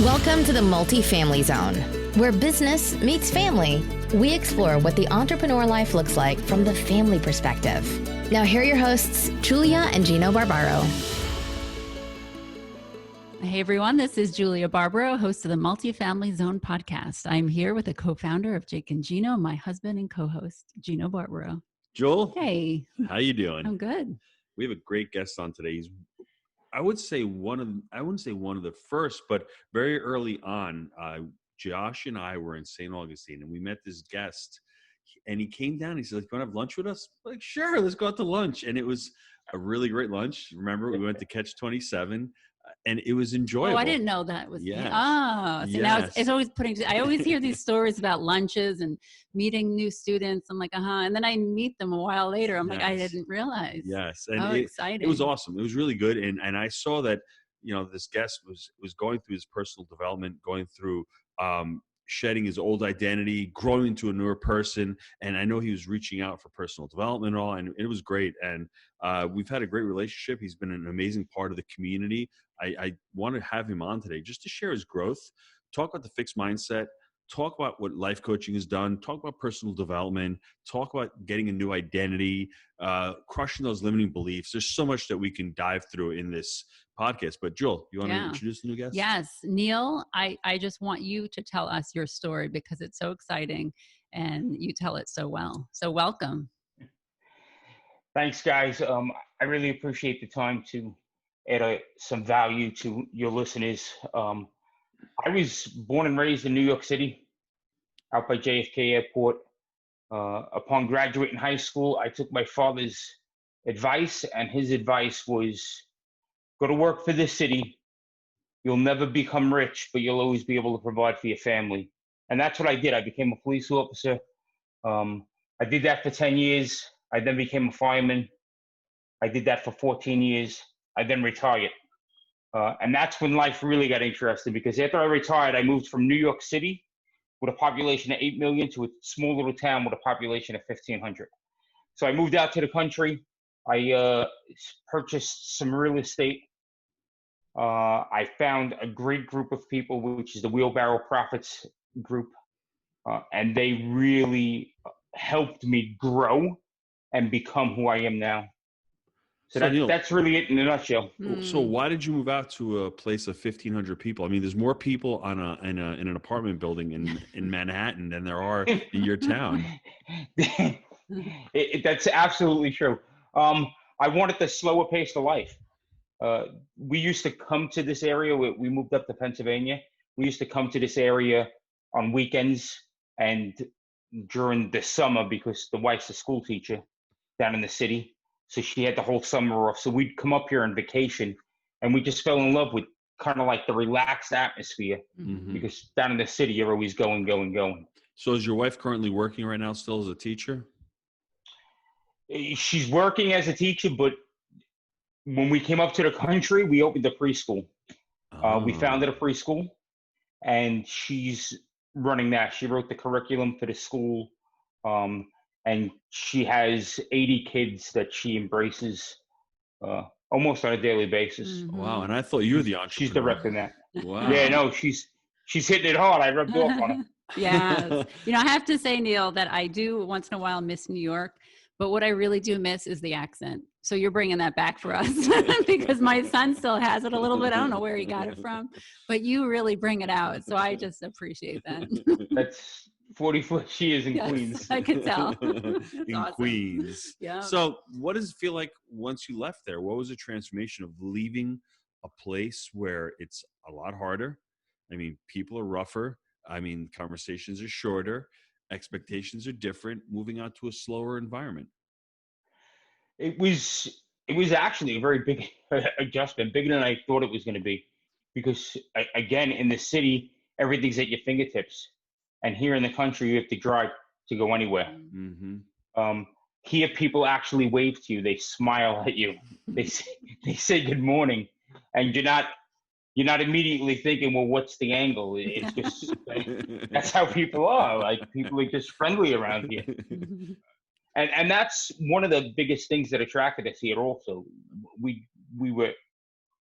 Welcome to the Multifamily Zone, where business meets family. We explore what the entrepreneur life looks like from the family perspective. Now here are your hosts, Julia and Gino Barbaro. Hey everyone, this is Julia Barbaro, host of the Multifamily Zone podcast. I'm here with the co-founder of Jake Gino, my husband and co-host, Gino Barbaro. Joel, hey, how you doing? I'm good. We have a great guest on today. He's, I wouldn't say one of the first, but very early on, Josh and I were in St. Augustine, and we met this guest, and he came down. He said, "You want to have lunch with us?" I'm like, sure, let's go out to lunch. And it was a really great lunch. Remember, we went to Catch 27. And it was enjoyable. Oh, I didn't know that was. Yes. Oh, so now it's always I always hear these stories about lunches and meeting new students. I'm like, and then I meet them a while later. I'm like, I didn't realize. Yes, and exciting! It was awesome. It was really good, and I saw that this guest was going through his personal development, going through shedding his old identity, growing into a newer person, and I know he was reaching out for personal development and all, and it was great. And we've had a great relationship. He's been an amazing part of the community. I want to have him on today just to share his growth, talk about the fixed mindset, talk about what life coaching has done, talk about personal development, talk about getting a new identity, crushing those limiting beliefs. There's so much that we can dive through in this podcast. But Joel, you want to introduce the new guest? Yes. Neil, I just want you to tell us your story because it's so exciting and you tell it so well. So welcome. Thanks, guys. I really appreciate the time to add some value to your listeners. I was born and raised in New York City, out by JFK Airport. Upon graduating high school, I took my father's advice, and his advice was, go to work for this city. You'll never become rich, but you'll always be able to provide for your family. And that's what I did. I became a police officer. I did that for 10 years. I then became a fireman. I did that for 14 years. I then retired. And that's when life really got interesting, because after I retired, I moved from New York City with a population of 8 million to a small little town with a population of 1,500. So I moved out to the country. I purchased some real estate. I found a great group of people, which is the Wheelbarrow Profits group. And they really helped me grow and become who I am now. So that's really it in a nutshell. So why did you move out to a place of 1,500 people? I mean, there's more people in an apartment building in Manhattan than there are in your town. That's absolutely true. I wanted the slower pace of life. We used to come to this area. We moved up to Pennsylvania. We used to come to this area on weekends and during the summer, because the wife's a school teacher down in the city. So she had the whole summer off. So we'd come up here on vacation, and we just fell in love with kind of like the relaxed atmosphere, because down in the city, you're always going. So is your wife currently working right now still as a teacher? She's working as a teacher, but when we came up to the country, we opened a preschool. We founded a preschool, and she's running that. She wrote the curriculum for the school. And she has 80 kids that she embraces almost on a daily basis. Wow, and I thought you were the entrepreneur. She's directing that. Wow. Yeah, no, she's hitting it hard. I rubbed off on her. Yes. I have to say, Neil, that I do once in a while miss New York, but what I really do miss is the accent. So you're bringing that back for us because my son still has it a little bit. I don't know where he got it from, but you really bring it out. So I just appreciate that. That's 40-foot years in Queens. I can tell. In awesome. Queens. Yeah. So what does it feel like once you left there? What was the transformation of leaving a place where it's a lot harder? I mean, people are rougher. I mean, conversations are shorter. Expectations are different. Moving out to a slower environment. It was actually a very big adjustment, bigger than I thought it was going to be, because again, in the city, everything's at your fingertips. And here in the country, you have to drive to go anywhere. Here, people actually wave to you. They smile at you. They say good morning, and you're not immediately thinking, well, what's the angle? It's just that's how people are. Like, people are just friendly around here. And that's one of the biggest things that attracted us here. Also, we were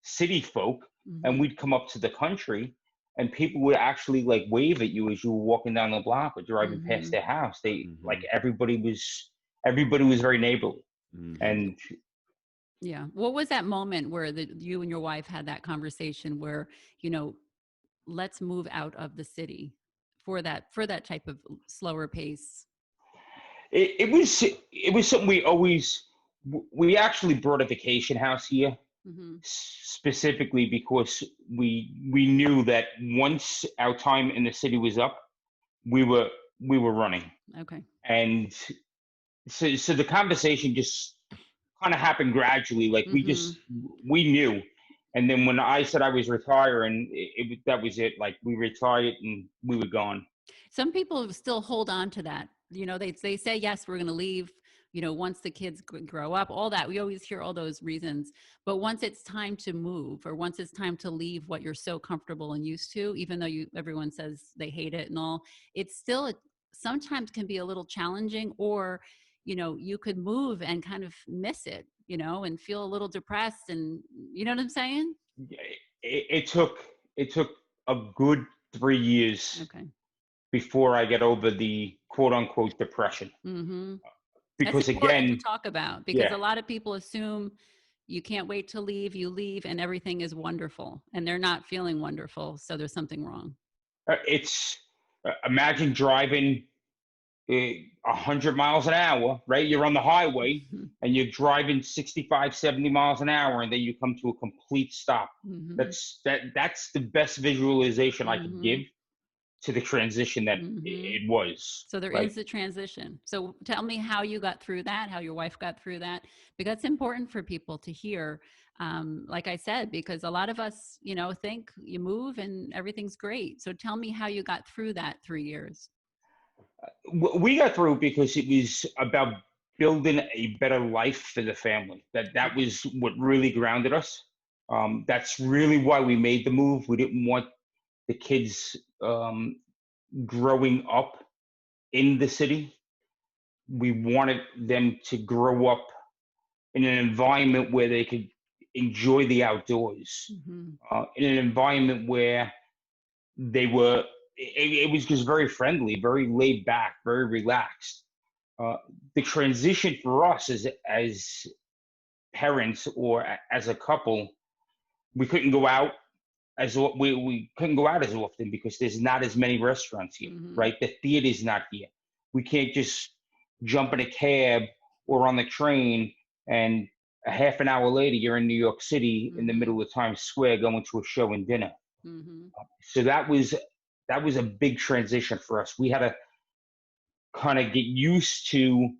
city folk, and we'd come up to the country, and people would actually like wave at you as you were walking down the block or driving past their house. They like everybody was very neighborly. And yeah, what was that moment where you and your wife had that conversation where, let's move out of the city for that type of slower pace? it was something we actually brought a vacation house here specifically because we knew that once our time in the city was up, we were running. Okay. And so the conversation just kind of happened gradually. Like we knew. And then when I said I was retiring, that was it. Like we retired and we were gone. Some people still hold on to that. They say, yes, we're going to leave, once the kids grow up, all that. We always hear all those reasons. But once it's time to move, or once it's time to leave what you're so comfortable and used to, even though everyone says they hate it and all, it's still sometimes can be a little challenging, or, you could move and kind of miss it, and feel a little depressed. And you know what I'm saying? It took a good 3 years. Okay. Before I get over the quote unquote depression. Because that's again, to talk about, because a lot of people assume you can't wait to leave, you leave and everything is wonderful, and they're not feeling wonderful. So there's something wrong. It's imagine driving 100 miles an hour, right? You're on the highway and you're driving 65, 70 miles an hour, and then you come to a complete stop. That's the best visualization I could give to the transition that it was. So there is the transition. So tell me how you got through that, how your wife got through that, because it's important for people to hear. Like I said, because a lot of us, think you move and everything's great. So tell me how you got through that 3 years. We got through because it was about building a better life for the family. That was what really grounded us. That's really why we made the move. We didn't want the kids growing up in the city. We wanted them to grow up in an environment where they could enjoy the outdoors, in an environment where they were, it was just very friendly, very laid back, very relaxed. The transition for us as parents or as a couple, we couldn't go out we couldn't go out as often because there's not as many restaurants here, right? The theater's not here. We can't just jump in a cab or on the train and a half an hour later you're in New York City in the middle of Times Square going to a show and dinner. So that was a big transition for us. We had to kind of get used to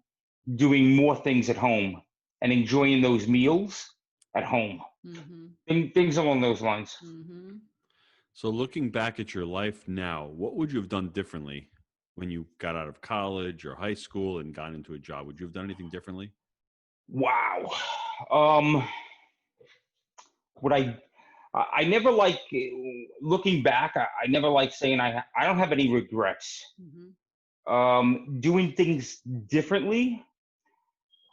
doing more things at home and enjoying those meals at home. Things along those lines. So looking back at your life now, what would you have done differently when you got out of college or high school and got into a job? Would you have done anything differently? Wow. What I never like looking back. I never like saying I don't have any regrets. Doing things differently,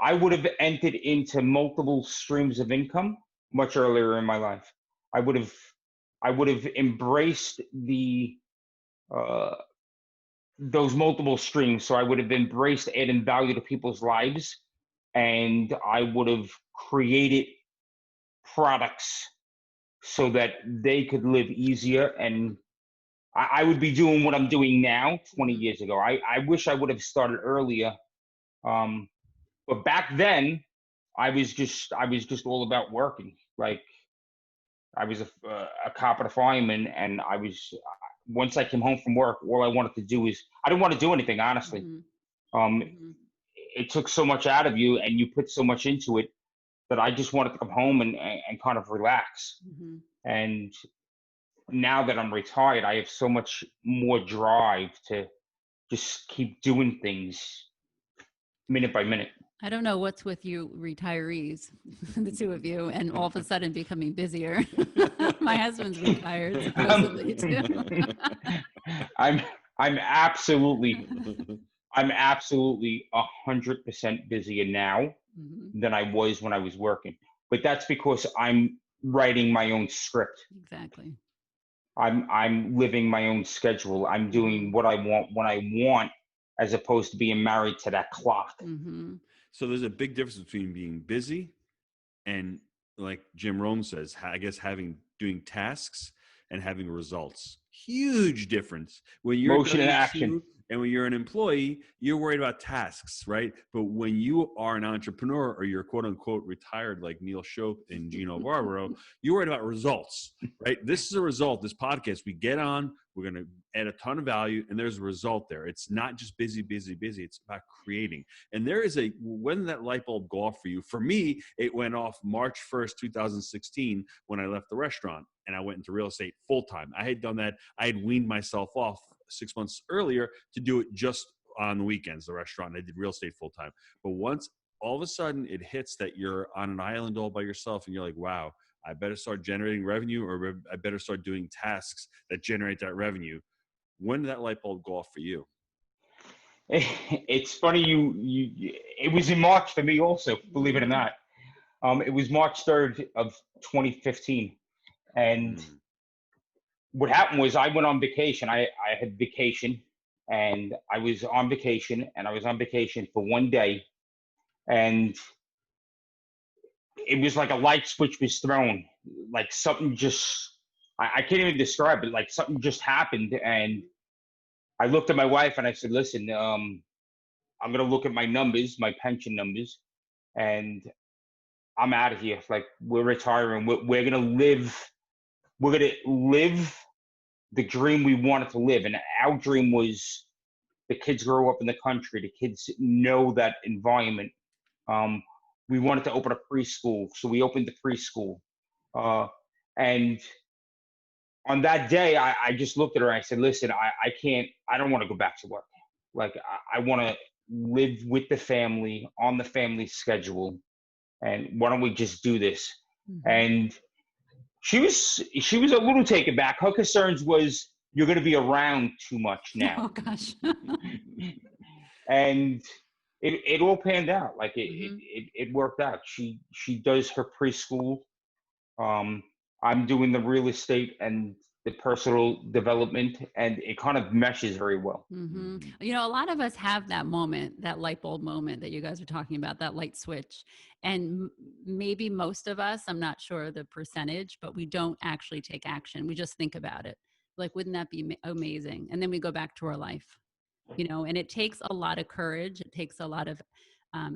I would have entered into multiple streams of income much earlier in my life. I would have embraced those multiple streams. So I would have embraced adding value to people's lives, and I would have created products so that they could live easier. And I would be doing what I'm doing now 20 years ago. I wish I would have started earlier. But back then, I was just all about working. Like I was a cop and a fireman, and once I came home from work, all I wanted to do is I didn't want to do anything, honestly. It took so much out of you, and you put so much into it that I just wanted to come home and kind of relax. And now that I'm retired, I have so much more drive to just keep doing things minute by minute. I don't know what's with you retirees, the two of you, and all of a sudden becoming busier. My husband's retired, supposedly too. I'm absolutely 100% busier now than I was when I was working. But that's because I'm writing my own script. Exactly. I'm living my own schedule. I'm doing what I want when I want, as opposed to being married to that clock. Mm-hmm. So there's a big difference between being busy and, like Jim Rome says, I guess doing tasks and having results. Huge difference. When you're Motion and action. W-2 and when you're an employee, you're worried about tasks, right? But when you are an entrepreneur or you're quote unquote retired like Neil Schoepp and Gino Barbaro, you're worried about results, right? This is a result. This podcast, we get on, we're going to add a ton of value, and there's a result there. It's not just busy. It's about creating. And when did that light bulb go off for you? For me, it went off March 1st, 2016, when I left the restaurant and I went into real estate full time. I had done that. I had weaned myself off 6 months earlier to do it just on the weekends, the restaurant. I did real estate full time. But once all of a sudden it hits that you're on an island all by yourself and you're like, wow, I better start generating revenue, or I better start doing tasks that generate that revenue. When did that light bulb go off for you? It's funny it was in March for me also, believe it or not. It was March 3rd of 2015. And what happened was I went on vacation. I had vacation, and I was on vacation, for one day. And it was like a light switch was thrown, like something just, I can't even describe it, like something just happened. And I looked at my wife and I said, listen, I'm going to look at my numbers, my pension numbers, and I'm out of here. Like, we're retiring. We're going to live the dream we wanted to live. And our dream was the kids grow up in the country. The kids know that environment. We wanted to open a preschool, so we opened the preschool. And on that day, I just looked at her and I said, listen, I don't want to go back to work. Like, I want to live with the family, on the family schedule. And why don't we just do this? Mm-hmm. And she was a little taken back. Her concerns was, you're going to be around too much now. Oh, gosh. And it all panned out. Like it worked out. She does her preschool. I'm doing the real estate and the personal development, and it kind of meshes very well. Mm-hmm. You know, a lot of us have that moment, that light bulb moment that you guys are talking about, that light switch. And maybe most of us, I'm not sure the percentage, but we don't actually take action. We just think about it. Like, wouldn't that be amazing? And then we go back to our life, you know, and it takes a lot of courage. It takes a lot of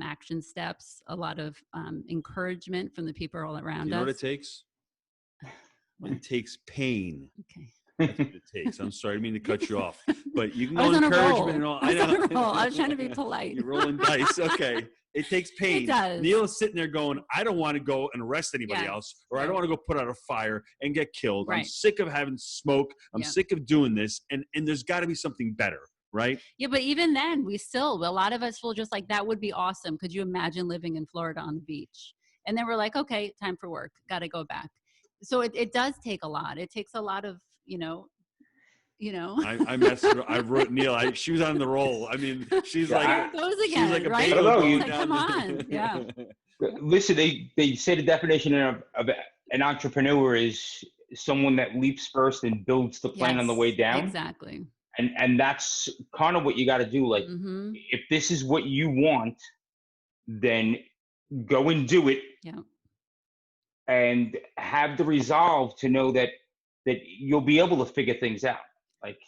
action steps, a lot of encouragement from the people all around us. You know what it takes? It takes pain. Okay. That's what it takes. I'm sorry, I didn't mean to cut you off, but you can go encouragement and all. I know. I was trying to be polite. You're rolling dice. Okay. It takes pain. It does. Neil is sitting there going, I don't want to go and arrest anybody else, or I don't want to go put out a fire and get killed. Right. I'm sick of having smoke. I'm sick of doing this. And there's got to be something better, right? Yeah, but even then, a lot of us will just like, that would be awesome. Could you imagine living in Florida on the beach? And then we're like, okay, time for work. Got to go back. So it does take a lot. It takes a lot of, you know. I messed her. I wrote Neil. She was on the roll. I mean, she's like, those again, she's like a right? baby. Like, come on, yeah. Listen, they say the definition of an entrepreneur is someone that leaps first and builds the plan on the way down. Exactly. And that's kind of what you got to do. Like, if this is what you want, then go and do it. Yeah. And have the resolve to know that you'll be able to figure things out. Like,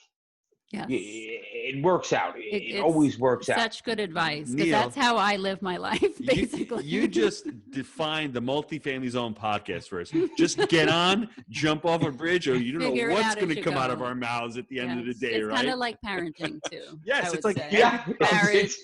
it works out. It always works out. Such good advice, because that's how I live my life, basically. You just defined the Multifamily Zone podcast for us. Just get on, jump off a bridge, or you don't know what's going to come out of our mouths at the end of the day, it's right? It's kind of like parenting, too. Yes, it's like, marriage.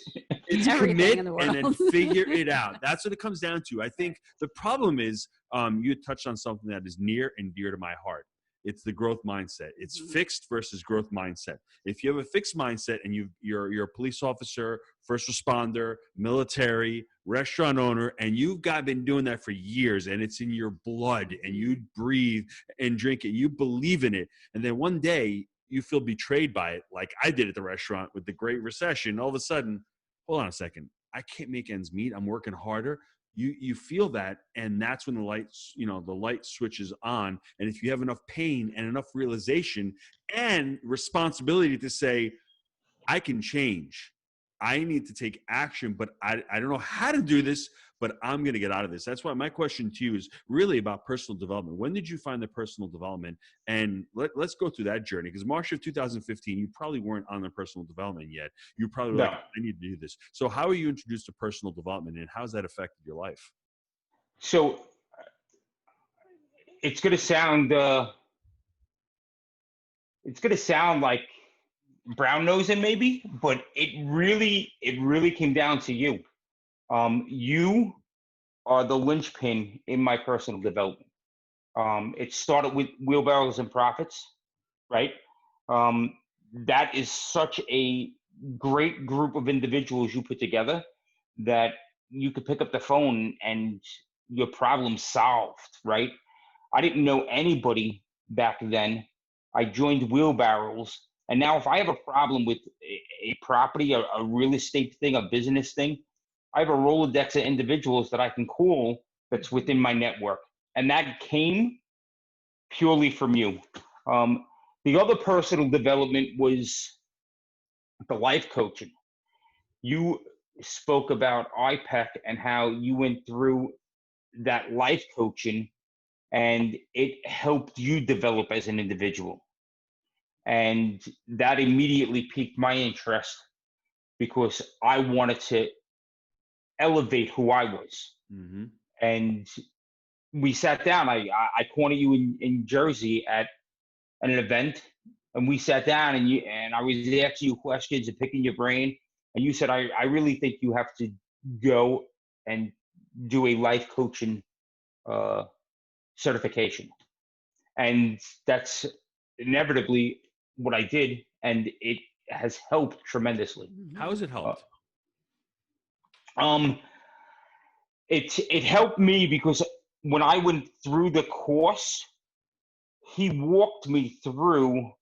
It's commit and then figure it out. That's what it comes down to. I think the problem is, you touched on something that is near and dear to my heart. It's the growth mindset. It's fixed versus growth mindset. If you have a fixed mindset and you're a police officer, first responder, military, restaurant owner, and you've been doing that for years, and it's in your blood, and you breathe and drink it, you believe in it, and then one day you feel betrayed by it, like I did at the restaurant with the Great Recession. All of a sudden, hold on a second, I can't make ends meet. I'm working harder. you feel that, and that's when the light switches on. And if you have enough pain and enough realization and responsibility to say, I can change, I need to take action, but I don't know how to do this, but I'm going to get out of this. That's why my question to you is really about personal development. When did you find the personal development? And let's go through that journey, because March of 2015, you probably weren't on the personal development yet. You probably were No. like, I need to do this. So how are you introduced to personal development, and how's that affected your life? So it's going to sound like brown nosing maybe, but it really came down to you. You are the linchpin in my personal development. It started with Wheelbarrows and Profits, right? That is such a great group of individuals you put together that you could pick up the phone and your problem solved, right? I didn't know anybody back then. I joined Wheelbarrows, and now if I have a problem with a property, a real estate thing, a business thing, I have a Rolodex of individuals that I can call that's within my network. And that came purely from you. The other personal development was the life coaching. You spoke about IPEC and how you went through that life coaching, and it helped you develop as an individual. And that immediately piqued my interest because I wanted to elevate who I was. Mm-hmm. And we sat down. I cornered you in Jersey at an event, and we sat down, and I was asking you questions and picking your brain. And you said, I really think you have to go and do a life coaching certification. And that's inevitably what I did, and it has helped tremendously. How has it helped? It helped me because when I went through the course, he walked me through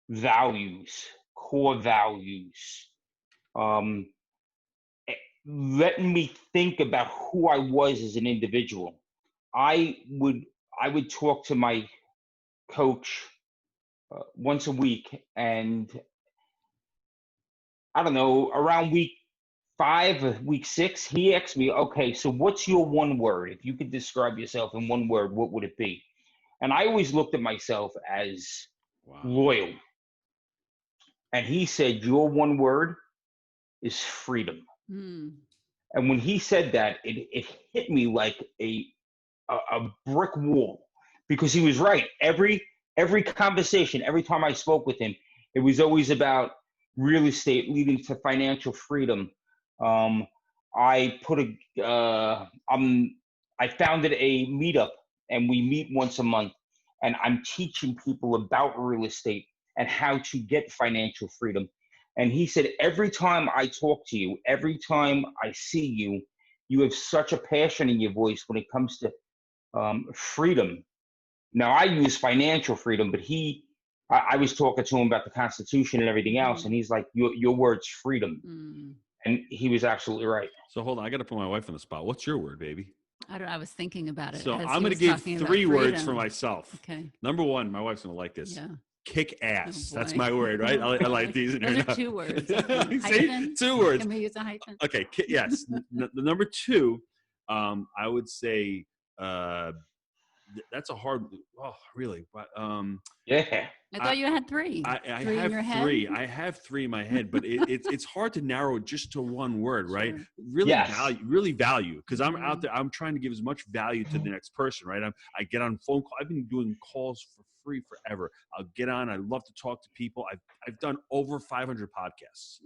values, core values, letting me think about who I was as an individual. I would talk to my coach once a week, and I don't know, around week 5, week 6, he asked me, okay, so what's your one word? If you could describe yourself in one word, what would it be? And I always looked at myself as loyal. And he said, your one word is freedom. Mm. And when he said that, it hit me like a brick wall, because he was right. Every conversation, every time I spoke with him, it was always about real estate leading to financial freedom. I founded a meetup, and we meet once a month, and I'm teaching people about real estate and how to get financial freedom. And he said, every time I talk to you, every time I see you, you have such a passion in your voice when it comes to freedom. Now, I use financial freedom, but I was talking to him about the Constitution and everything else, and he's like, your word's freedom. And he was absolutely right. So hold on, I got to put my wife on the spot. What's your word, baby? I was thinking about it. So I'm going to give 3 words for myself. Okay. Number 1, my wife's going to like this. Yeah. Kick ass. Oh, That's my word, right? I like these. Those are 2 words. See? 2 words. Can we use a hyphen? Okay. Yes. The number 2, I would say that's a hard. Oh, really? But yeah. I thought you had 3. I 3 have in your head? 3. I have 3 in my head, but it's hard to narrow it just to one word, right? Sure. Really value, because I'm out there. I'm trying to give as much value to the next person, right? I get on phone call. I've been doing calls for free forever. I'll get on. I love to talk to people. I've done over 500 podcasts,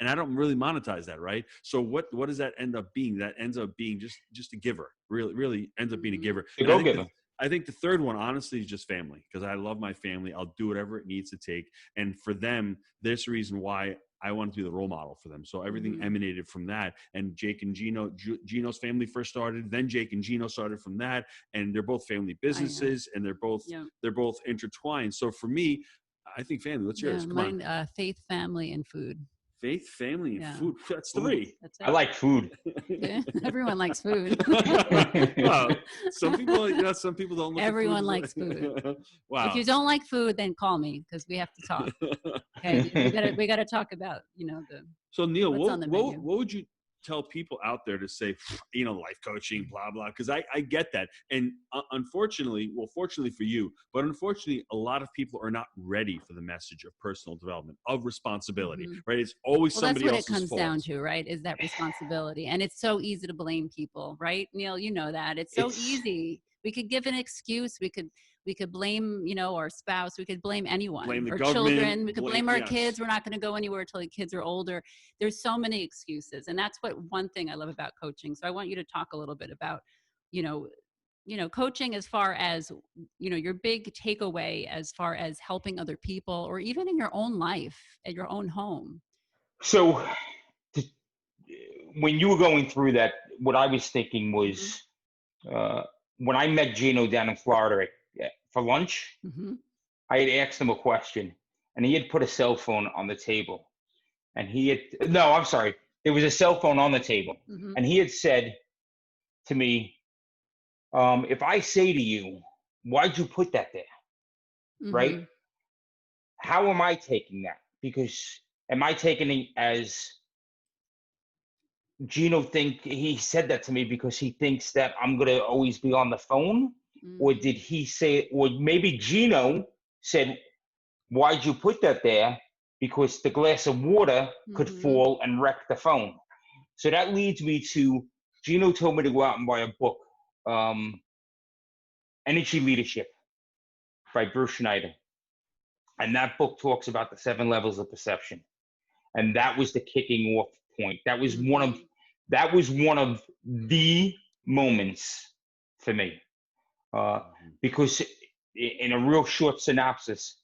and I don't really monetize that, right? So what does that end up being? That ends up being just a giver. Really ends up being a giver. I think the third one, honestly, is just family, because I love my family. I'll do whatever it needs to take. And for them, there's the reason why I want to be the role model for them. So everything emanated from that. And Jake and Gino, Gino's family first started, then Jake and Gino started from that. And they're both family businesses, and they're both intertwined. So for me, I think family. What's yours? Come on. Faith, family, and food. Faith, family, and Yeah. food. That's 3. That's I like food. Yeah. Everyone likes food. Well, some people, some people don't look Everyone at food. likes food. Wow. If you don't like food, then call me because we have to talk. Okay, we gotta talk about So Neil, what's on the what menu. would you tell people out there to say, life coaching, blah, blah, because I get that. And unfortunately, fortunately for you, but unfortunately, a lot of people are not ready for the message of personal development, of responsibility, right? It's always somebody else's fault. That's what it comes down to, right? Is that responsibility. And it's so easy to blame people, right? Neil, you know that. It's so easy. We could give an excuse. We could blame, our spouse. We could blame anyone. Blame the or government, children. We could blame our yes. kids. We're not going to go anywhere until the kids are older. There's so many excuses. And that's one thing I love about coaching. So I want you to talk a little bit about, coaching as far as, your big takeaway as far as helping other people or even in your own life, at your own home. So when you were going through that, what I was thinking was when I met Gino down in Florida for lunch, I had asked him a question, and he had put a cell phone on the table. And there was a cell phone on the table. And he had said to me, if I say to you, why'd you put that there? Right? How am I taking that? Because am I taking it as Gino he said that to me because he thinks that I'm going to always be on the phone? Or did he say, or maybe Gino said, why'd you put that there? Because the glass of water could fall and wreck the phone. So that leads me to, Gino told me to go out and buy a book, Energy Leadership by Bruce Schneider. And that book talks about the 7 levels of perception. And that was the kicking off point. That was one of the moments for me. Because in a real short synopsis,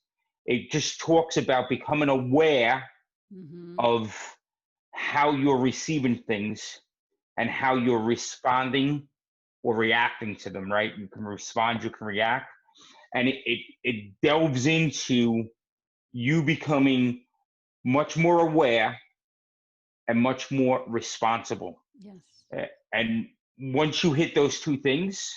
it just talks about becoming aware of how you're receiving things and how you're responding or reacting to them, right? You can respond, you can react. And it delves into you becoming much more aware and much more responsible. Yes. And once you hit those 2 things,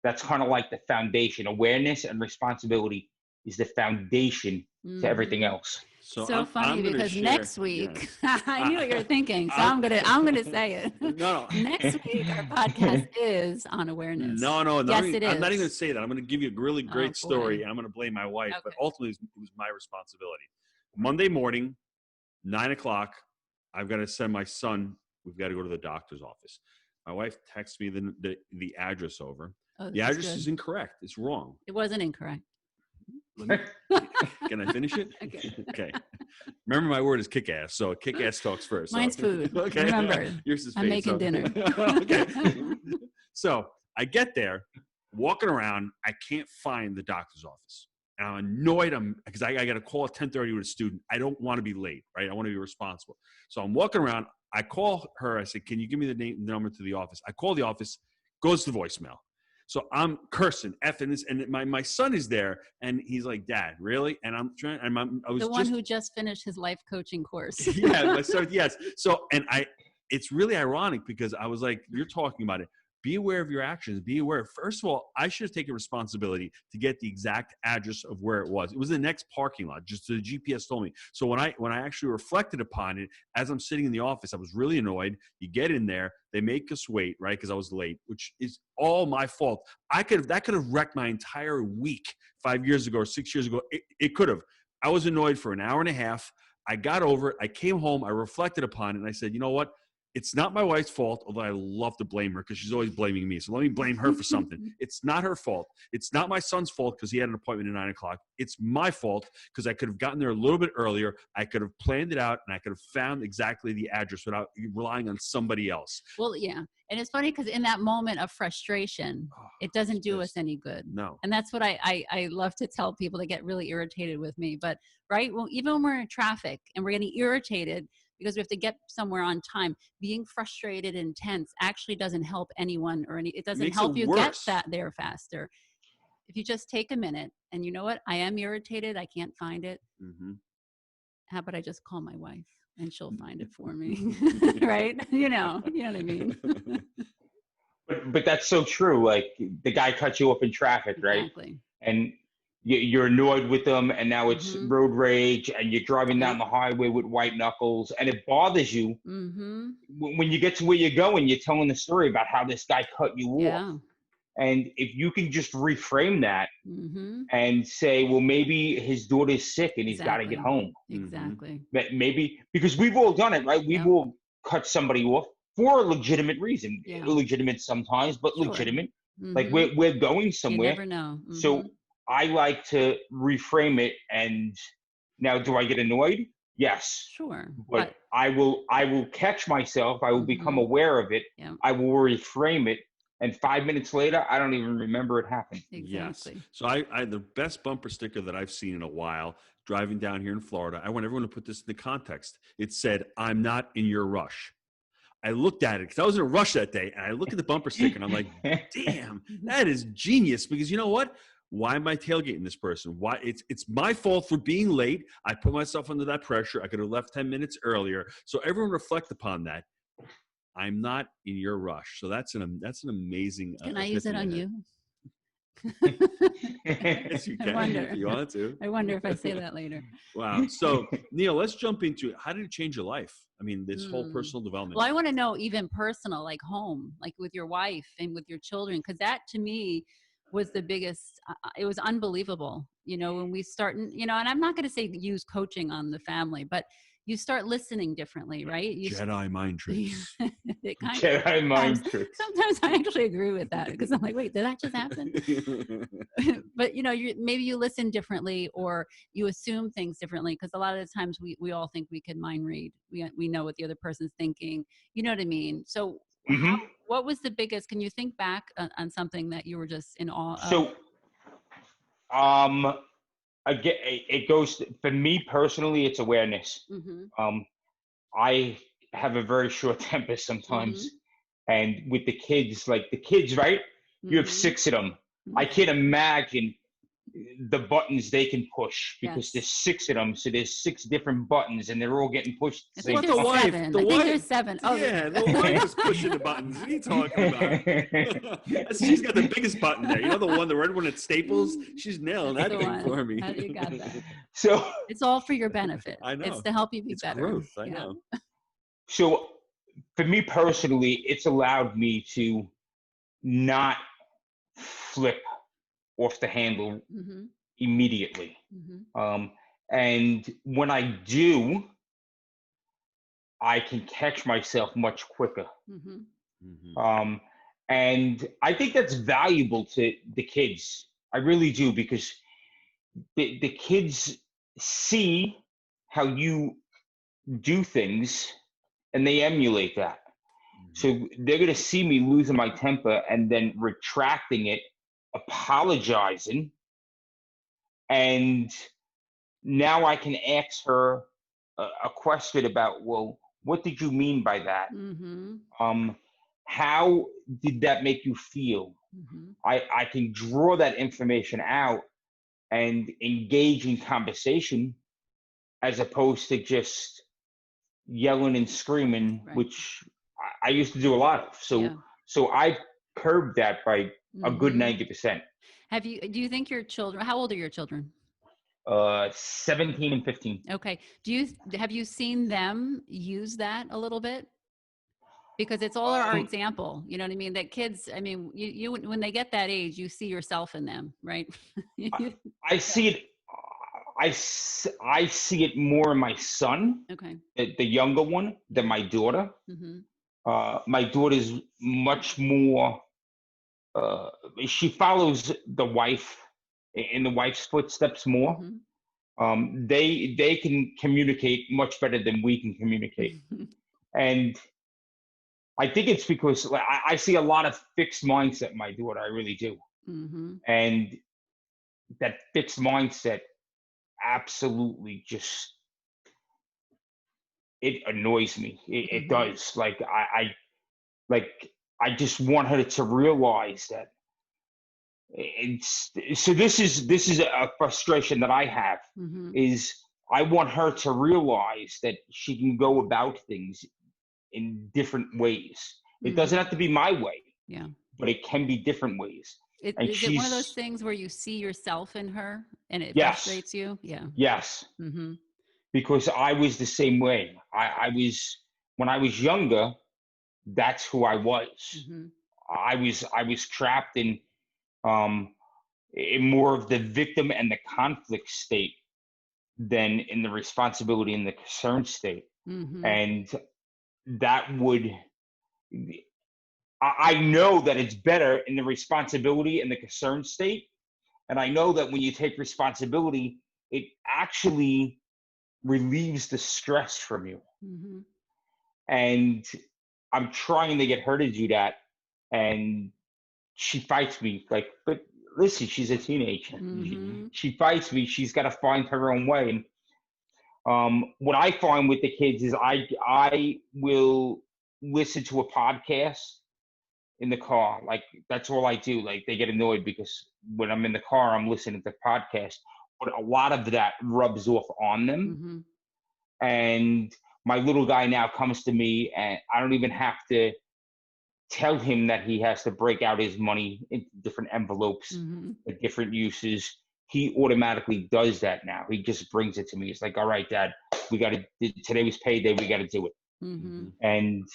that's kind of like the foundation. Awareness and responsibility is the foundation to everything else. So funny because next week, I knew what you were thinking, so I'm gonna say it. No. Next week our podcast is on awareness. No. Yes, it is. I'm not even going to say that. I'm going to give you a really great story. I'm going to blame my wife, but ultimately it was my responsibility. Monday morning, 9:00, I've got to send my son. We've got to go to the doctor's office. My wife texts me the address over. The address is incorrect. It's wrong. It wasn't incorrect. Can I finish it? Okay. Remember, my word is kick-ass, so kick-ass talks first. Mine's food. Okay. Remember, yours is I'm making dinner. Okay. So I get there, walking around, I can't find the doctor's office. And I'm annoyed because I got a call at 10:30 with a student. I don't want to be late, right? I want to be responsible. So I'm walking around. I call her. I said, can you give me the number to the office? I call the office, goes to voicemail. So I'm cursing, effing this, and my son is there, and he's like, "Dad, really?" And I'm trying. I was the one who just finished his life coaching course. Yeah, yes. So, it's really ironic because I was like, "You're talking about it. Be aware of your actions. Be aware." First of all, I should have taken responsibility to get the exact address of where it was. It was the next parking lot. Just the GPS told me. So when I actually reflected upon it, as I'm sitting in the office, I was really annoyed. You get in there, they make us wait, right? Because I was late, which is all my fault. That could have wrecked my entire week 5 years ago or 6 years ago. It could have. I was annoyed for an hour and a half. I got over it. I came home. I reflected upon it, and I said, you know what? It's not my wife's fault, although I love to blame her because she's always blaming me. So let me blame her for something. It's not her fault. It's not my son's fault because he had an appointment at 9:00. It's my fault because I could have gotten there a little bit earlier. I could have planned it out, and I could have found exactly the address without relying on somebody else. Well, yeah. And it's funny because in that moment of frustration, it doesn't do us any good. No. And that's what I love to tell people. They get really irritated with me. But, right, well, even when we're in traffic and we're getting irritated because we have to get somewhere on time, being frustrated and tense actually doesn't help anyone it doesn't help you get there faster. If you just take a minute and you know what, I am irritated, I can't find it. how about I just call my wife and she'll find it for me, right? You know what I mean? But that's so true. Like the guy cuts you off in traffic, right? Exactly. And you're annoyed with them, and now it's Mhm. road rage, and you're driving down Yep. the highway with white knuckles, and it bothers you. Mm-hmm. When you get to where you're going, you're telling the story about how this guy cut you off. Yeah. And if you can just reframe that Mm-hmm. and say, well, maybe his daughter's sick and he's got to Exactly. get home. Exactly. That maybe, because we've all done it, right? We've Yep. all cut somebody off for a legitimate reason. Yeah. Illegitimate sometimes, but Sure. legitimate. Mm-hmm. Like we're going You somewhere. never know. Mm-hmm. So I like to reframe it. And now, do I get annoyed? Yes. Sure. But I will catch myself. I will become aware of it. Yeah. I will reframe it. And 5 minutes later, I don't even remember it happened. Exactly. Yes. So I the best bumper sticker that I've seen in a while driving down here in Florida, I want everyone to put this into context. It said, "I'm not in your rush." I looked at it because I was in a rush that day, and I look at the bumper sticker and I'm like, damn, that is genius. Because you know what? Why am I tailgating this person? Why? It's my fault for being late. I put myself under that pressure. I could have left 10 minutes earlier. So everyone reflect upon that. I'm not in your rush. So that's an amazing. Can I use it on you? Yes, you can. I wonder. If you want to. I wonder if I say that later. Wow. So Neil, let's jump into how did it change your life? I mean, this whole personal development. Well, I want to know even personal, like home, like with your wife and with your children, because that to me was the biggest. It was unbelievable, when we start, and I'm not going to say use coaching on the family, but you start listening differently, right? Jedi mind tricks. Jedi mind tricks. Sometimes I actually agree with that because I'm like, wait, did that just happen? But maybe you listen differently or you assume things differently because a lot of the times we all think we can mind read. We know what the other person's thinking. You know what I mean? So what was the biggest? Can you think back on something that you were just in awe of? So, again, it goes for me personally. It's awareness. I have a very short temper sometimes, and with the kids, right? You have 6 of them. I can't imagine the buttons they can push because there's 6 of them. So there's 6 different buttons, and they're all getting pushed. I think there's 7. Oh, yeah, the wife is pushing the buttons. What are you talking about? She's got the biggest button there. You know the red one at Staples? She's nailing that thing for me. How do you got that? So it's all for your benefit. I know. It's to help you be it's better. Growth. I know. So for me personally, it's allowed me to not flip off the handle immediately. And when I do, I can catch myself much quicker. And I think that's valuable to the kids. I really do, because the kids see how you do things and they emulate that. So they're going to see me losing my temper and then retracting it, apologizing, and now I can ask her a question about, well, what did you mean by that? How did that make you feel? I can draw that information out and engage in conversation as opposed to just yelling and screaming, which I used to do a lot of. So I've curbed that by a good 90%. Do you think your children, how old are your children? 17 and 15. Okay. Have you seen them use that a little bit? Because it's all our example, you know what I mean? That kids, I mean, you when they get that age, you see yourself in them, right? I see it. I see it more in my son, the younger one, than my daughter. My daughter's much more. She follows the wife in the wife's footsteps more. They can communicate much better than we can communicate, and I think it's because I see a lot of fixed mindset in my daughter. I really do, and that fixed mindset absolutely just it annoys me. It does. I just want her to realize that it's so this is a frustration that I have is I want her to realize that she can go about things in different ways. It doesn't have to be my way. Yeah. But it can be different ways. Is it one of those things where you see yourself in her and it yes, frustrates you? Yeah. Yes. Because I was the same way. When I was younger, that's who I was. I was trapped in more of the victim and the conflict state than in the responsibility and the concern state. And that would, I know that it's better in the responsibility and the concern state. And I know that when you take responsibility, it actually relieves the stress from you. And I'm trying to get her to do that. And she fights me like, but listen, she's a teenager. She fights me. She's got to find her own way. And what I find with the kids is I will listen to a podcast in the car. Like, that's all I do. Like, they get annoyed because when I'm in the car, I'm listening to podcasts, but a lot of that rubs off on them. And my little guy now comes to me, and I don't even have to tell him that he has to break out his money into different envelopes for different uses. He automatically does that now. He just brings it to me. It's like, all right, Dad, today was payday. We got to do it. And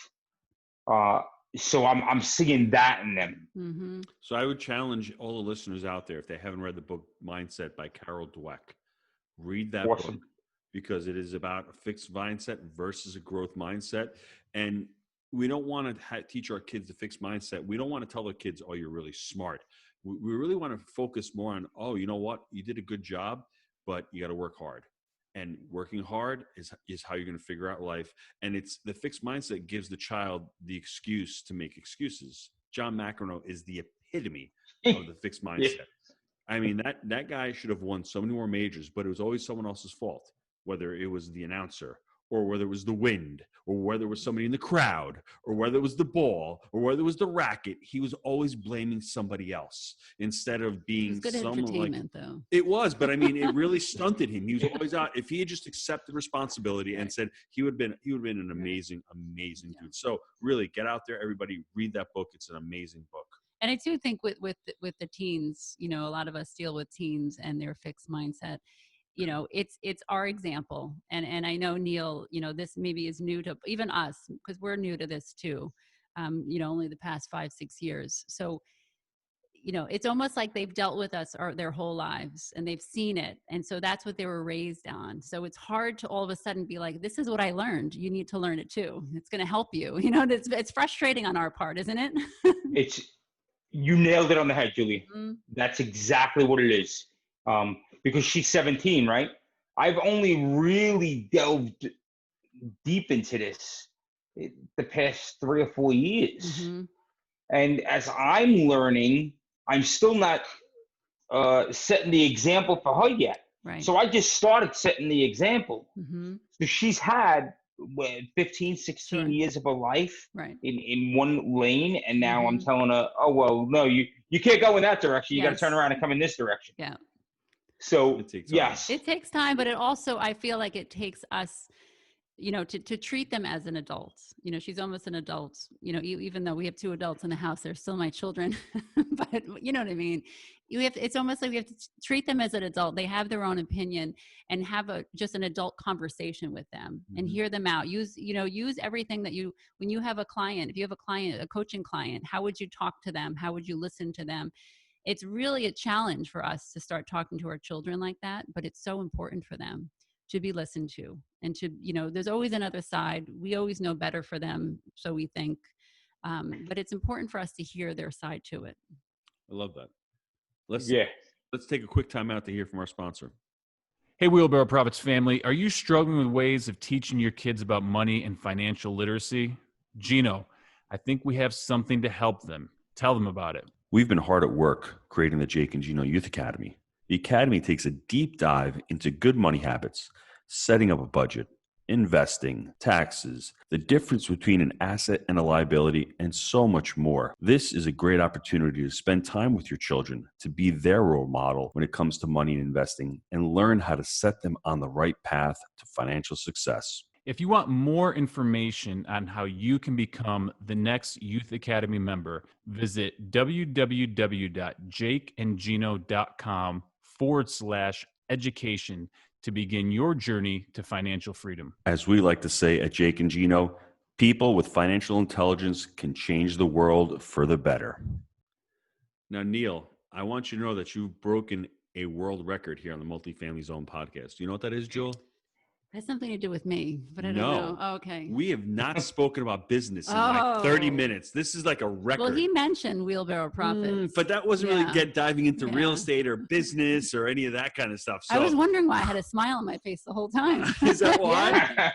so I'm seeing that in them. So I would challenge all the listeners out there, if they haven't read the book Mindset by Carol Dweck, read that book, because it is about a fixed mindset versus a growth mindset. And we don't want to teach our kids the fixed mindset. We don't want to tell the kids, oh, you're really smart. We really want to focus more on, oh, you know what? You did a good job, but you got to work hard. And working hard is how you're going to figure out life. And it's the fixed mindset gives the child the excuse to make excuses. John McEnroe is the epitome of the fixed mindset. I mean, that guy should have won so many more majors, but it was always someone else's fault, whether it was the announcer or whether it was the wind or whether it was somebody in the crowd or whether it was the ball or whether it was the racket. He was always blaming somebody else instead of being someone like, though. It was, but I mean, it really stunted him. He was always out. If he had just accepted responsibility and said, he would have been an amazing dude. So really get out there, everybody, read that book. It's an amazing book. And I do think with the teens, you know, a lot of us deal with teens and their fixed mindset. You know, it's our example. And I know, Neil, you know, this maybe is new to even us, because we're new to this too, you know, only the past 5-6 years. So, you know, it's almost like they've dealt with us their whole lives and they've seen it. And so that's what they were raised on. So it's hard to all of a sudden be like, this is what I learned. You need to learn it too. It's going to help you. You know, it's frustrating on our part, isn't it? You nailed it on the head, Julie. That's exactly what it is. Because she's 17, right? I've only really delved deep into this the past 3 or 4 years. And as I'm learning, I'm still not setting the example for her yet. Right. So I just started setting the example. So she's had 15, 16 years of her life in one lane. And now I'm telling her, oh, well, no, you can't go in that direction. You got to turn around and come in this direction. Yeah. So, yes. It takes time, but it also, I feel like it takes us, you know, to treat them as an adult. You know, she's almost an adult, you know, even though we have 2 adults in the house, they're still my children, but you know what I mean? It's almost like we have to treat them as an adult. They have their own opinion and have just an adult conversation with them and hear them out. Use everything that when you have a client, if you have a client, a coaching client, how would you talk to them? How would you listen to them? It's really a challenge for us to start talking to our children like that, but it's so important for them to be listened to and to, you know, there's always another side. We always know better for them, so we think, but it's important for us to hear their side to it. I love that. Let's take a quick time out to hear from our sponsor. Hey, Wheelbarrow Profits family, are you struggling with ways of teaching your kids about money and financial literacy? Gino, I think we have something to help them. Tell them about it. We've been hard at work creating the Jake and Gino Youth Academy. The Academy takes a deep dive into good money habits, setting up a budget, investing, taxes, the difference between an asset and a liability, and so much more. This is a great opportunity to spend time with your children, to be their role model when it comes to money and investing, and learn how to set them on the right path to financial success. If you want more information on how you can become the next Youth Academy member, visit www.jakeandgino.com/education to begin your journey to financial freedom. As we like to say at Jake and Gino, people with financial intelligence can change the world for the better. Now, Neil, I want you to know that you've broken a world record here on the Multifamily Zone podcast. Do you know what that is, Jewel? Has something to do with me, but I don't No. know. Oh, okay. We have not spoken about business in like 30 minutes. This is like a record. Well, he mentioned wheelbarrow profits. But that wasn't really diving into real Yeah. estate or business or any of that kind of stuff. So, I was wondering why I had a smile on my face the whole time. is that why? Yeah.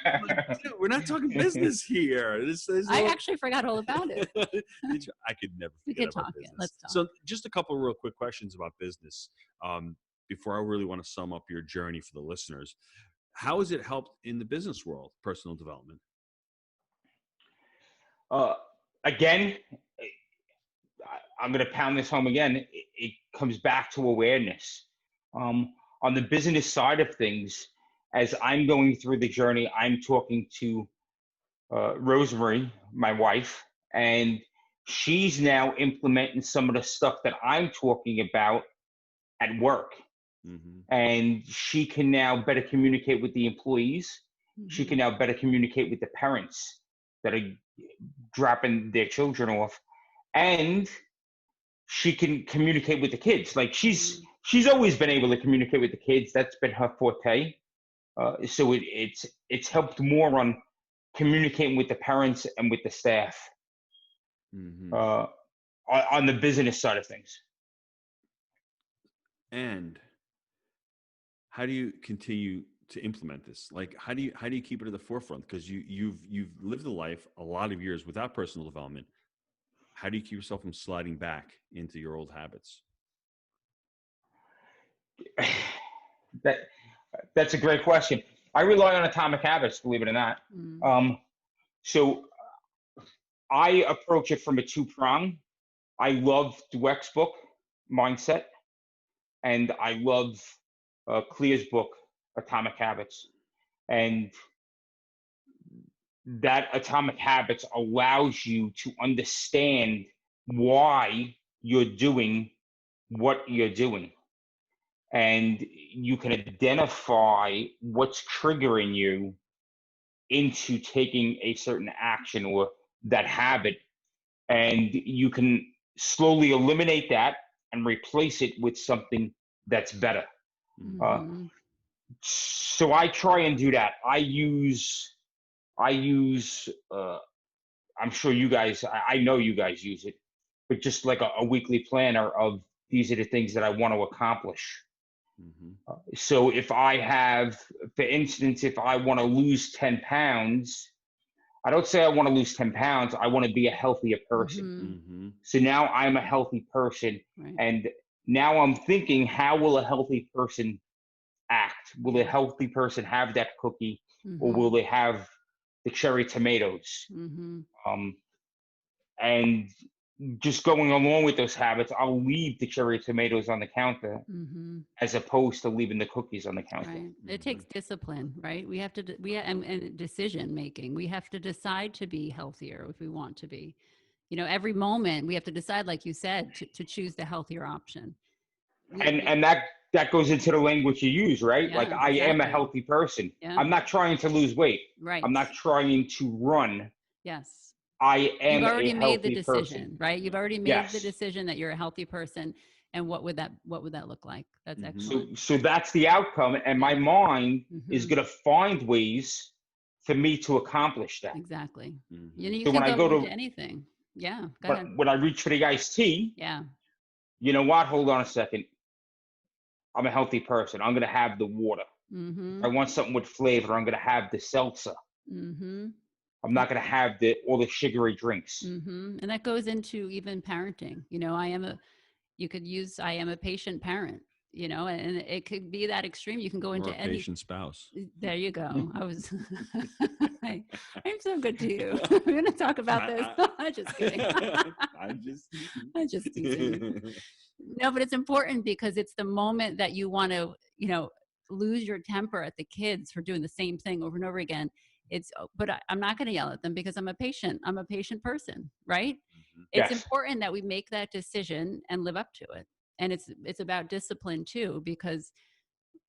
Dude, we're not talking business here. I actually forgot all about it. I could never We forget could about talk it. business. Let's talk. So just a couple of real quick questions about business before I really want to sum up your journey for the listeners. How has it helped in the business world, personal development? Again, I'm going to pound this home again. It comes back to awareness. On the business side of things, as I'm going through the journey, I'm talking to Rosemary, my wife, and she's now implementing some of the stuff that I'm talking about at work. Mm-hmm. And she can now better communicate with the employees. Mm-hmm. She can now better communicate with the parents that are dropping their children off. And she can communicate with the kids. Like she's always been able to communicate with the kids. That's been her forte. So it's helped more on communicating with the parents and with the staff. Mm-hmm. On the business side of things. And how do you continue to implement this? Like, how do you keep it at the forefront? Because you've lived a life a lot of years without personal development. How do you keep yourself from sliding back into your old habits? That's a great question. I rely on Atomic Habits, believe it or not. So I approach it from a two-prong. I love Dweck's book, Mindset, and I love Clear's book, Atomic Habits. And that Atomic Habits allows you to understand why you're doing what you're doing. And you can identify what's triggering you into taking a certain action or that habit. And you can slowly eliminate that and replace it with something that's better. Mm-hmm. So I try and do that. I use I'm sure you guys, I know you guys use it, but just like a weekly planner of these are the things that I want to accomplish. Mm-hmm. So if I have, for instance, if I want to lose 10 pounds, I don't say I want to lose 10 pounds. I want to be a healthier person. Mm-hmm. So now I'm a healthy person. Right. And now I'm thinking, how will a healthy person act? Will a healthy person have that cookie, or will they have the cherry tomatoes? And just going along with those habits, I'll leave the cherry tomatoes on the counter as opposed to leaving the cookies on the counter. Right. It takes discipline, right? We have to, and decision making. We have to decide to be healthier if we want to be. You know, every moment we have to decide, like you said, to choose the healthier option. And that goes into the language you use, right? Yeah, like I am a healthy person. Yeah. I'm not trying to lose weight. Right. I'm not trying to run. Yes. I am You've already a made healthy the decision, person. right? You've already made Yes. the decision that you're a healthy person. And what would that look like? That's excellent. So that's the outcome. And my mind is going to find ways for me to accomplish that. Exactly. Mm-hmm. You So can when I go go into to anything. Yeah. Go ahead. when I reach for the iced tea, Yeah. you know what? Hold on a second. I'm a healthy person. I'm going to have the water. I want something with flavor. I'm going to have the seltzer. I'm not going to have all the sugary drinks. And that goes into even parenting. You know, I am a patient parent. you know, and it could be that extreme. You can go into Or a any patient spouse. There you go. I was I'm so good to you. We're going to talk about this. I'm just kidding. I'm just teasing. No, but it's important because it's the moment that you want to, you know, lose your temper at the kids for doing the same thing over and over again. But I'm not going to yell at them because I'm a patient person, right? Mm-hmm. It's Yes. important that we make that decision and live up to it. And it's about discipline too, because,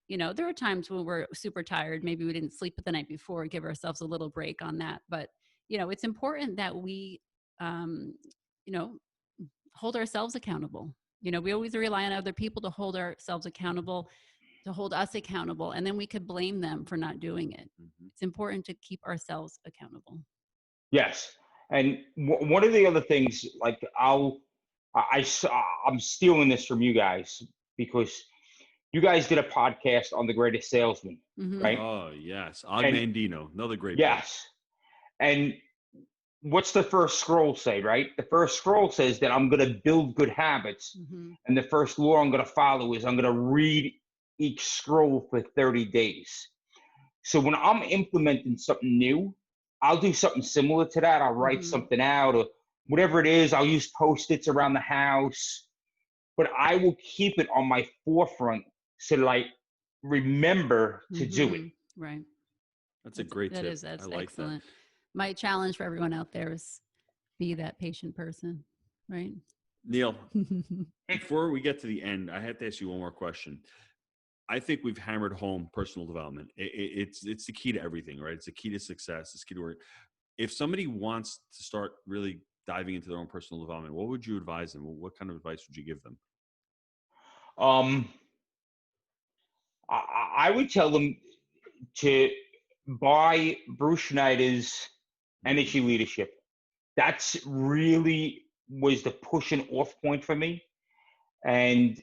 you know, there are times when we're super tired. Maybe we didn't sleep the night before, give ourselves a little break on that. But, you know, it's important that we, you know, hold ourselves accountable. You know, we always rely on other people to hold ourselves accountable, to hold us accountable, and then we could blame them for not doing it. Mm-hmm. It's important to keep ourselves accountable. Yes. And one of the other things, like I'm stealing this from you guys because you guys did a podcast on The Greatest Salesman, Mm-hmm. right? Oh, yes. Og Mandino, another great book. Yes. And what's the first scroll say, right? The first scroll says that I'm going to build good habits. Mm-hmm. And the first law I'm going to follow is I'm going to read each scroll for 30 days. So when I'm implementing something new, I'll do something similar to that. I'll write Mm-hmm. something out or whatever it is. I'll use Post-its around the house, but I will keep it on my forefront so like remember to do it. Right. That's a great tip. That's I like excellent. My challenge for everyone out there is be that patient person, right? that. Neil, before we get to the end, I have to ask you one more question. I think we've hammered home personal development. It's the key to everything, right? It's the key to success. It's the key to work. If somebody wants to start really diving into their own personal development, what would you advise them? What kind of advice would you give them? I would tell them to buy Bruce Schneider's Energy Leadership. That's really was the pushing off point for me. And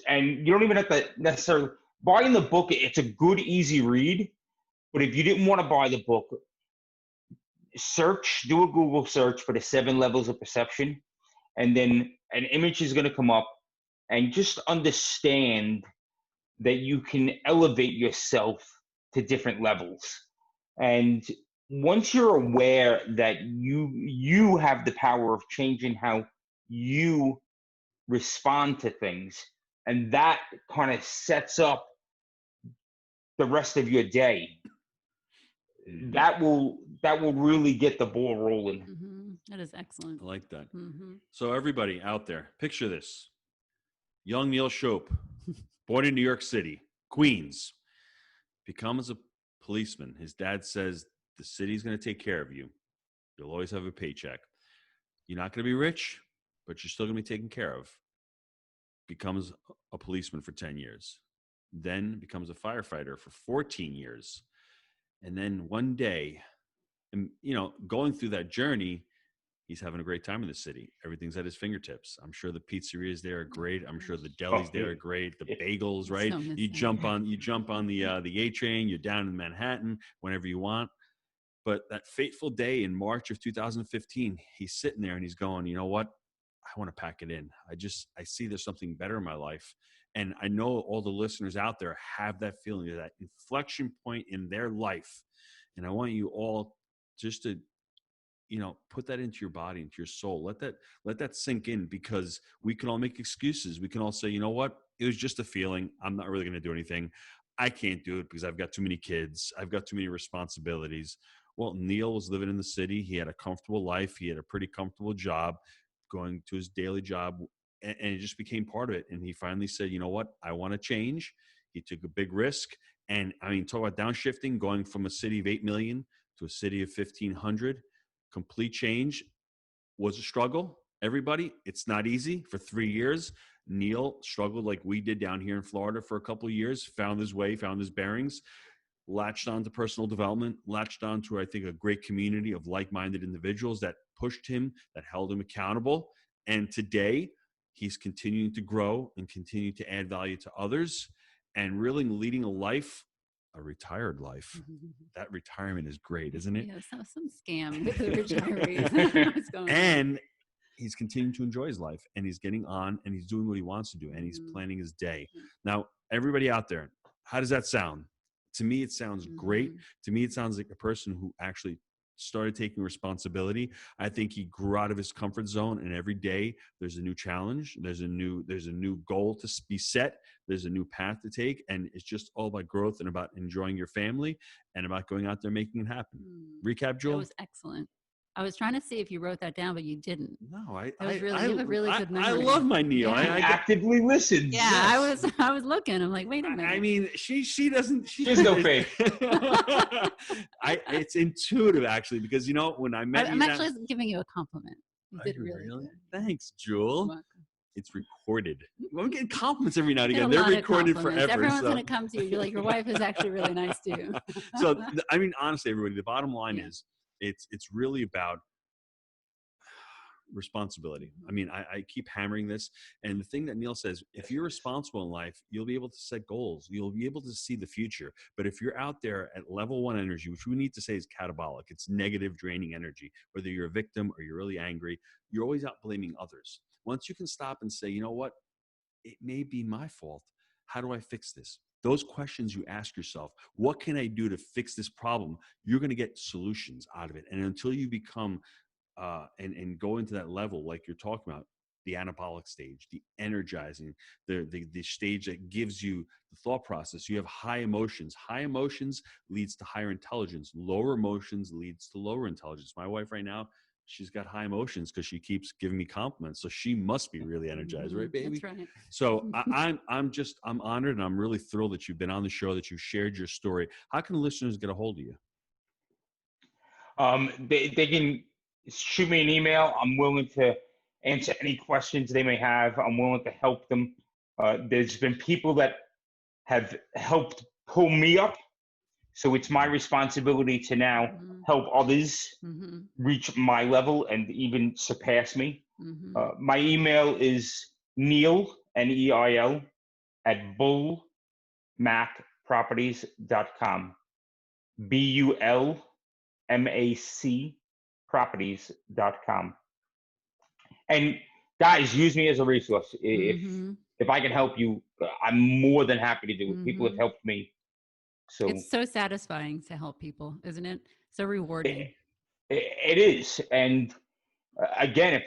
you don't even have to necessarily buying the book. It's a good, easy read. But if you didn't want to buy the book, do a Google search for the 7 levels of perception, and then an image is going to come up, and just understand that you can elevate yourself to different levels. And once you're aware that you have the power of changing how you respond to things, and that kind of sets up the rest of your day, that will really get the ball rolling. Mm-hmm. That is excellent. I like that. Mm-hmm. So everybody out there, picture this. Young Neil Schoepp, born in New York City, Queens, becomes a policeman. His dad says, the city's going to take care of you. You'll always have a paycheck. You're not going to be rich, but you're still going to be taken care of. Becomes a policeman for 10 years. Then becomes a firefighter for 14 years. And then one day, and, you know, going through that journey, he's having a great time in the city. Everything's at his fingertips. I'm sure the pizzerias there are great. I'm sure the delis there are great. The bagels, right? You jump on the A train. You're down in Manhattan whenever you want. But that fateful day in March of 2015, he's sitting there and he's going, you know what? I want to pack it in. I see there's something better in my life. And I know all the listeners out there have that feeling, that inflection point in their life. And I want you all just to, you know, put that into your body, into your soul. Let that sink in, because we can all make excuses. We can all say, you know what? It was just a feeling. I'm not really going to do anything. I can't do it because I've got too many kids. I've got too many responsibilities. Well, Neil was living in the city. He had a comfortable life. He had a pretty comfortable job, going to his daily job, and it just became part of it. And he finally said, you know what? I want to change. He took a big risk. And I mean, talk about downshifting, going from a city of 8 million to a city of 1,500. Complete change. Was a struggle. Everybody, it's not easy. For 3 years, Neil struggled like we did down here in Florida for a couple of years, found his way, found his bearings, latched on to personal development, latched on to, I think, a great community of like-minded individuals that pushed him, that held him accountable. And today, he's continuing to grow and continue to add value to others, and really leading a retired life. That retirement is great, isn't it? Yeah, some scam with the retirees. What's going on? And he's continuing to enjoy his life, and he's getting on, and he's doing what he wants to do, and he's planning his day. Now, everybody out there, how does that sound? To me, it sounds great. To me, it sounds like a person who actually started taking responsibility. I think he grew out of his comfort zone, and every day there's a new challenge. There's a new goal to be set. There's a new path to take. And it's just all about growth and about enjoying your family and about going out there making it happen. Recap, Jewel? That was excellent. I was trying to see if you wrote that down, but you didn't. No, you have a really good memory. I love my Neil. Yeah. I Actively listens. Yeah, Yes. I was looking. I'm like, wait a minute. I mean, she doesn't. She's no fake. It's intuitive, actually, because when I met I'm actually giving you a compliment. You did really good. Thanks, Jewel. You're welcome. It's recorded. I'm getting compliments every now and again. Get a They're lot of recorded compliments. forever. Everyone's going to come to you. You're like, your wife is actually really nice too. So, I mean, honestly, everybody, the bottom line is it's really about responsibility. I mean, I keep hammering this. And the thing that Neil says, if you're responsible in life, you'll be able to set goals. You'll be able to see the future. But if you're out there at level 1 energy, which we need to say is catabolic, it's negative, draining energy, whether you're a victim or you're really angry, you're always out blaming others. Once you can stop and say, you know what, it may be my fault. How do I fix this? Those questions you ask yourself, what can I do to fix this problem? You're going to get solutions out of it. And until you become and go into that level, like you're talking about, the anabolic stage, the energizing, the stage that gives you the thought process. You have high emotions. High emotions leads to higher intelligence. Lower emotions leads to lower intelligence. My wife right now, she's got high emotions because she keeps giving me compliments. So she must be really energized, right, baby? That's right. So I'm honored, and I'm really thrilled that you've been on the show, that you've shared your story. How can listeners get a hold of you? They can shoot me an email. I'm willing to answer any questions they may have. I'm willing to help them. There's been people that have helped pull me up. So it's my responsibility to now help others reach my level and even surpass me. My email is Neil, Neil, at bullmacproperties.com. BULMAC properties.com. And guys, use me as a resource. If I can help you, I'm more than happy to do it. People have helped me. So it's so satisfying to help people, isn't it? So rewarding. It is. And again, if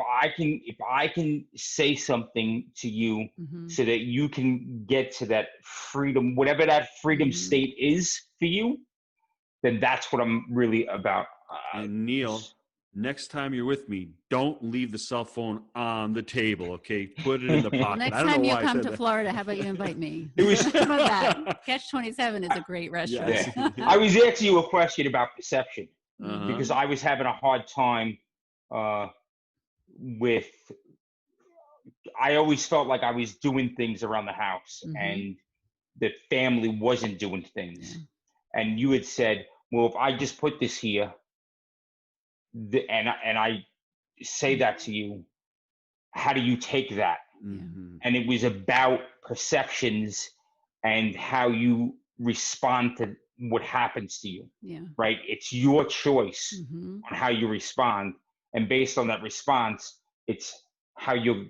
I can say something to you so that you can get to that freedom, whatever that freedom state is for you, then that's what I'm really about. And Neil, next time you're with me, don't leave the cell phone on the table, okay? Put it in the pocket. Next time you come to Florida, how about you invite me? It was How about that? Catch 27 is a great restaurant. Yeah. I was asking you a question about perception because I was having a hard time with. I always felt like I was doing things around the house and the family wasn't doing things. And you had said, well, if I just put this here, and I say that to you, how do you take that? And it was about perceptions and how you respond to what happens to you. Right? It's your choice on how you respond, and based on that response, it's how you're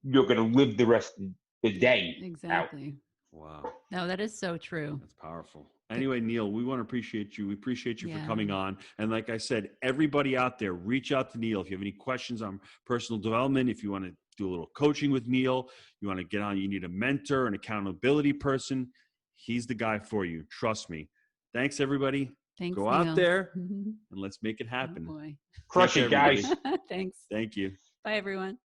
going to live the rest of the day. Exactly. Wow. No, that is so true. That's powerful. Anyway, Neil, we want to appreciate you. We appreciate you for coming on. And like I said, everybody out there, reach out to Neil. If you have any questions on personal development, if you want to do a little coaching with Neil, you want to get on, you need a mentor, an accountability person, he's the guy for you. Trust me. Thanks, everybody. Thanks, Go Neil. out there and let's make it happen. Oh, boy. Crush it, guys. Thanks. Thank you. Bye, everyone.